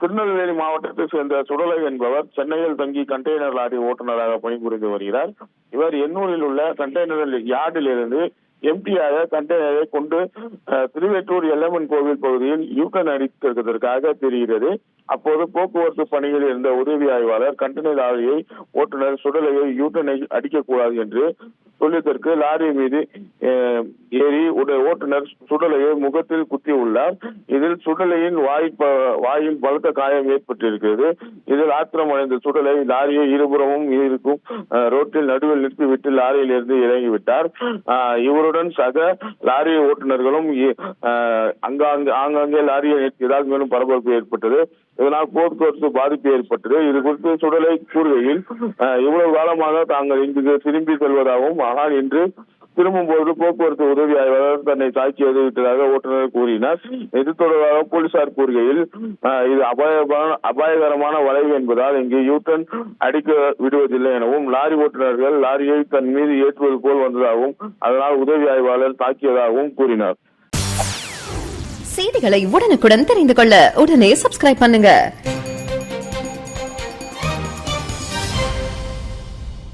திருநெல்வேலி மாவட்டத்தை சேர்ந்த சுடலை என்பவர் சென்னையில் தங்கி கண்டெய்னர் லாரி ஓட்டுநராக பணிபுரிந்து வருகிறார். இவர் எண்ணூரில் உள்ள கண்டெய்னர் யார்டில் இருந்து எம்டியாக கண்டெய்னரை கொண்டு திருவேற்றூர் எல்லம்மன் கோவில் பகுதியில் யூட்டன் அடிப்பதற்காக தெரிகிறது. அப்போது போக்குவரத்து பணியில் இருந்த உதவி ஆய்வாளர் கண்டெய்னர் லாரியை ஓட்டுநர் சுடலையை யூட்டனை அடிக்கக்கூடாது என்று சொல்லியதற்கு லாரி மீது ஏறி ஓட்டுநர் சுடலையை முகத்தில் குத்தி உள்ளார். இதில் சுடலையின் வாயில் பலத்த காயம் ஏற்பட்டிருக்கிறது. இதில் ஆத்திரம் அடைந்த சுடலை லாரியை இருபுறமும் இருக்கும் ரோட்டில் நடுவில் நிறுத்திவிட்டு லாரியில் இருந்து இறங்கிவிட்டார். இவருடன் சக லாரி ஓட்டுநர்களும் ஆங்காங்கே லாரியை நிறுத்தியதால் மேலும் பரபரப்பு ஏற்பட்டது. இதனால் போக்குவரத்து பாதிப்பு ஏற்பட்டது. இது குறித்து சுடலை கூறுகையில், இவ்வளவு காலமாக தாங்கள் இங்கு திரும்பி செல்வதாகவும், ஆனால் இன்று திரும்பும்போது போக்குவரத்து உதவி ஆய்வாளர் தன்னை தாக்கி விட்டதாக ஓட்டுநர் கூறினார். இது தொடர்பாக போலீசார் கூறுகையில், இது அபாயகரமான வளைவு என்பதால் இங்கு யூட்டன் அடிக்க விடுவதில்லை எனவும், லாரி ஓட்டுநர்கள் லாரியை தன் மீது ஏற்றுவது போல் வந்ததாகவும், அதனால் உதவி ஆய்வாளர் தாக்கியதாகவும் கூறினார். செய்திகளை உடனுக்குடன் தெரிந்து கொள்ள உடனே சப்ஸ்கிரைப் பண்ணுங்க.